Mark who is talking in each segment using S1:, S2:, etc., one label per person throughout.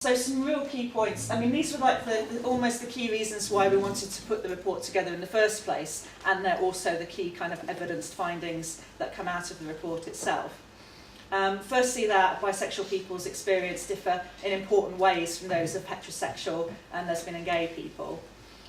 S1: So some real key points. I mean, these were like almost the key reasons why we wanted to put the report together in the first place, and they're also the key kind of evidenced findings that come out of the report itself. Firstly, that bisexual people's experience differ in important ways from those of heterosexual and lesbian and gay people.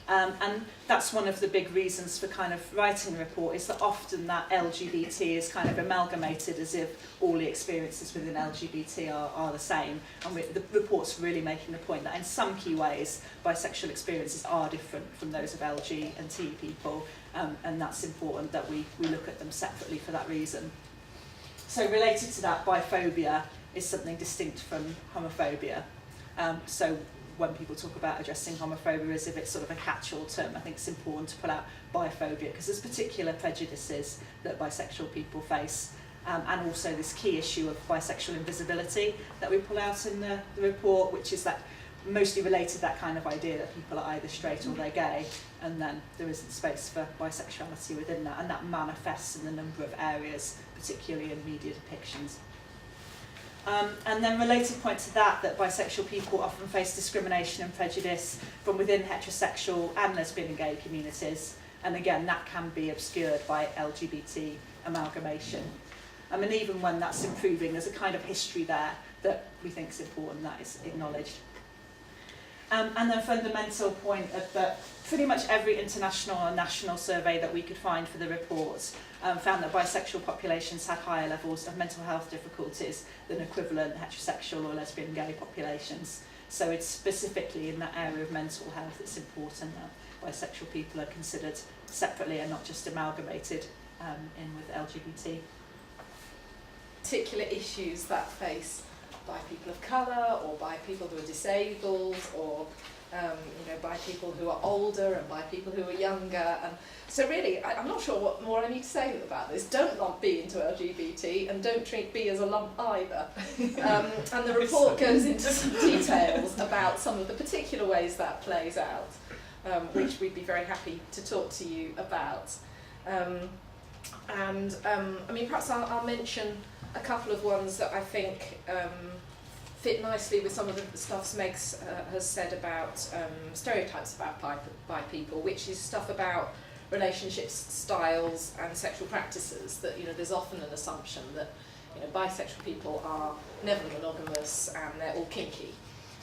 S1: And that's one of the big reasons for kind of writing the report, is that often that LGBT is kind of amalgamated as if all the experiences within LGBT are the same. And the report's really making the point that in some key ways, bisexual experiences are different from those of LG and T people, and that's important that we look at them separately for that reason. So related to that, biphobia is something distinct from homophobia. So when people talk about addressing homophobia as if it's sort of a catch-all term, I think it's important to pull out biphobia because there's particular prejudices that bisexual people face, and also this key issue of bisexual invisibility that we pull out in the report, which is that mostly related to that kind of idea that people are either straight or they're gay, and then there isn't space for bisexuality within that, and that manifests in a number of areas, particularly in media depictions. And then related point to that bisexual people often face discrimination and prejudice from within heterosexual and lesbian and gay communities, and again that can be obscured by LGBT amalgamation. I mean, even when that's improving, there's a kind of history there that we think is important that is acknowledged. And then fundamental point of that pretty much every international and national survey that we could find for the report found that bisexual populations had higher levels of mental health difficulties than equivalent heterosexual or lesbian and gay populations. So it's specifically in that area of mental health it's important that bisexual people are considered separately and not just amalgamated in with LGBT.
S2: Particular issues that face by people of colour, or by people who are disabled, or by people who are older and by people who are younger. And so really, I'm not sure what more I need to say about this. Don't lump B into LGBT, and don't treat B as a lump either. And the report goes into some details about some of the particular ways that plays out, which we'd be very happy to talk to you about. I mean, perhaps I'll mention a couple of ones that I think fit nicely with some of the stuff Meg has said about stereotypes about bi people, which is stuff about relationships, styles and sexual practices, that there's often an assumption that bisexual people are never monogamous and they're all kinky.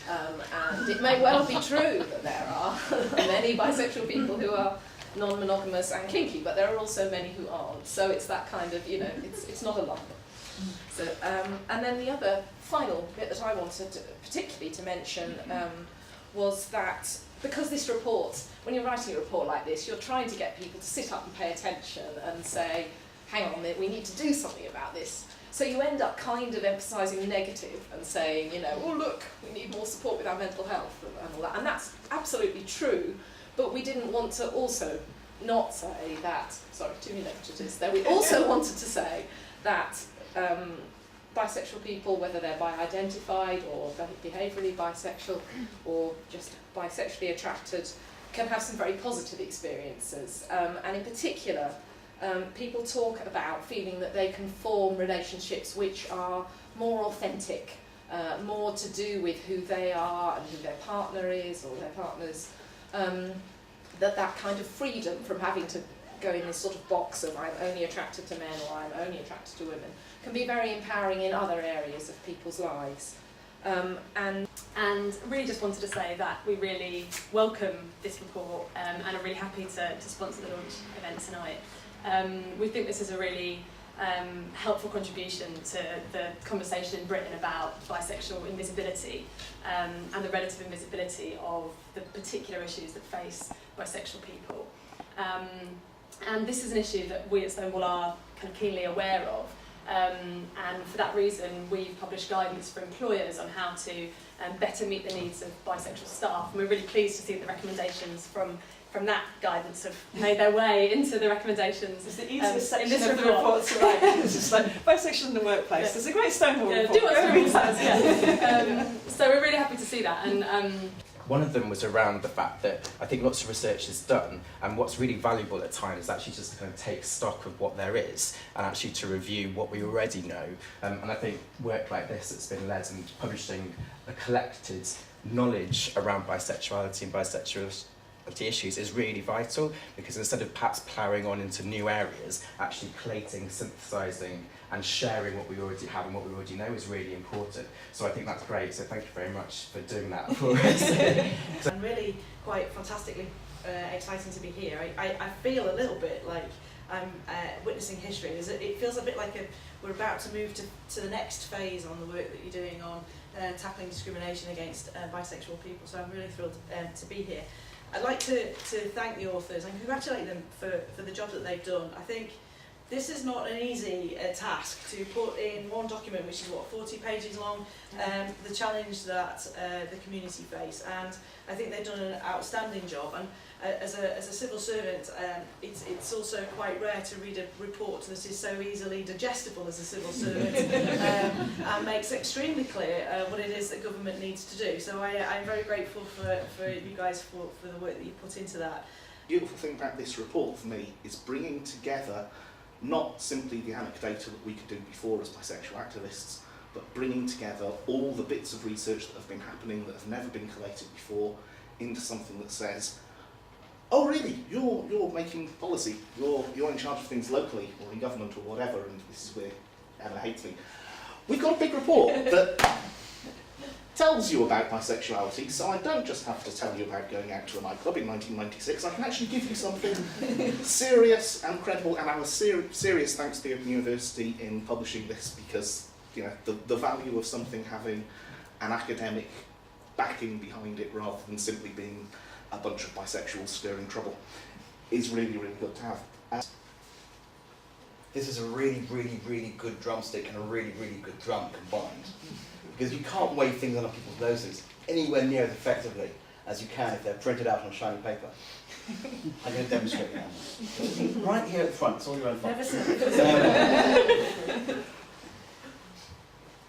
S2: And it may well be true that there are many bisexual people who are non-monogamous and kinky, but there are also many who aren't. So it's that kind of, it's not a lump. So, and then the other final bit that I wanted particularly to mention was that because this report, when you're writing a report like this, you're trying to get people to sit up and pay attention and say, hang on, we need to do something about this. So you end up kind of emphasising the negative and saying, oh look, we need more support with our mental health and all that. And that's absolutely true, but we didn't want to also not say that, sorry, too many negatives there, we also wanted to say that bisexual people, whether they're bi-identified or behaviourally bisexual or just bisexually attracted, can have some very positive experiences. And in particular, people talk about feeling that they can form relationships which are more authentic, more to do with who they are and who their partner is or their partners. That kind of freedom from having to go in this sort of box of I'm only attracted to men or I'm only attracted to women can be very empowering in other areas of people's lives.
S3: And really just wanted to say that we really welcome this report and are really happy to sponsor the launch event tonight. We think this is a really helpful contribution to the conversation in Britain about bisexual invisibility and the relative invisibility of the particular issues that face bisexual people. And this is an issue that we at Stonewall are kind of keenly aware of. And for that reason, we've published guidance for employers on how to better meet the needs of bisexual staff. And we're really pleased to see that the recommendations from that guidance have made their way into the recommendations.
S1: It's the easiest section of the report to write. It's just like bisexual in the workplace. There's a great Stonewall report.
S3: Do what Stonewall says, yeah. So we're really happy to see that. And
S4: one of them was around the fact that I think lots of research is done, and what's really valuable at times is actually just to kind of take stock of what there is and actually to review what we already know. And I think work like this that's been led and publishing a collected knowledge around bisexuality and bisexuality issues is really vital, because instead of perhaps ploughing on into new areas, actually collating, synthesising and sharing what we already have and what we already know is really important. So I think that's great, so thank you very much for doing that for us.
S5: And really quite fantastically exciting to be here. I feel a little bit like I'm witnessing history. It feels a bit like we're about to move to the next phase on the work that you're doing on tackling discrimination against bisexual people, so I'm really thrilled to be here. I'd like to thank the authors and congratulate them for the job that they've done. I think this is not an easy task to put in one document, which is, 40 pages long, the challenge that the community face. And I think they've done an outstanding job. And as a civil servant, it's also quite rare to read a report that is so easily digestible as a civil servant and makes extremely clear what it is that government needs to do. So I'm very grateful for you guys for the work that you put into that.
S6: The beautiful thing about this report for me is bringing together not simply the anecdata that we could do before as bisexual activists, but bringing together all the bits of research that have been happening that have never been collated before into something that says, oh really, you're making policy, you're in charge of things locally or in government or whatever, and this is where Emma hates me. We've got a big report that tells you about bisexuality, so I don't just have to tell you about going out to a nightclub in 1996, I can actually give you something serious and credible, and I was serious thanks to the Open University in publishing this, because the value of something having an academic backing behind it rather than simply being a bunch of bisexuals stirring trouble is really, really good to have.
S7: This is a really, really, really good drumstick and a really, really good drum combined. Because you can't wave things on people's noses anywhere near as effectively as you can if they're printed out on shiny paper. I'm going to demonstrate now. Right here at the front, it's all your own fault.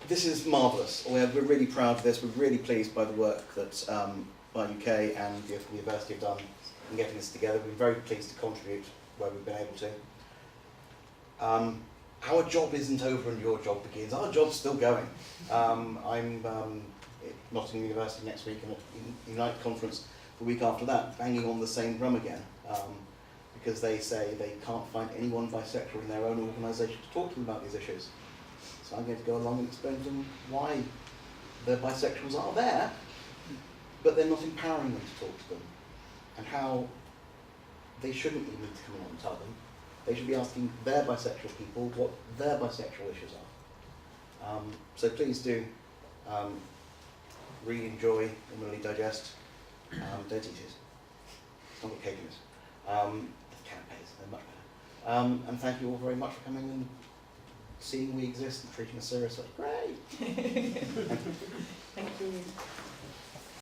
S7: This is marvellous. We're really proud of this. We're really pleased by the work that by UK and the University have done in getting this together. We're very pleased to contribute where we've been able to. Our job isn't over and your job begins. Our job's still going. I'm at Nottingham University next week and at Unite conference the week after that, banging on the same drum again, because they say they can't find anyone bisexual in their own organisation to talk to them about these issues. So I'm going to go along and explain to them why the bisexuals are there, but they're not empowering them to talk to them, and how they shouldn't need to come along and tell them. They should be asking their bisexual people what their bisexual issues are. So please do read, enjoy, and really digest. Don't eat it. It's not what cake is. The canapes, they're much better. And thank you all very much for coming and seeing we exist and treating us seriously. Great!
S1: Thank you.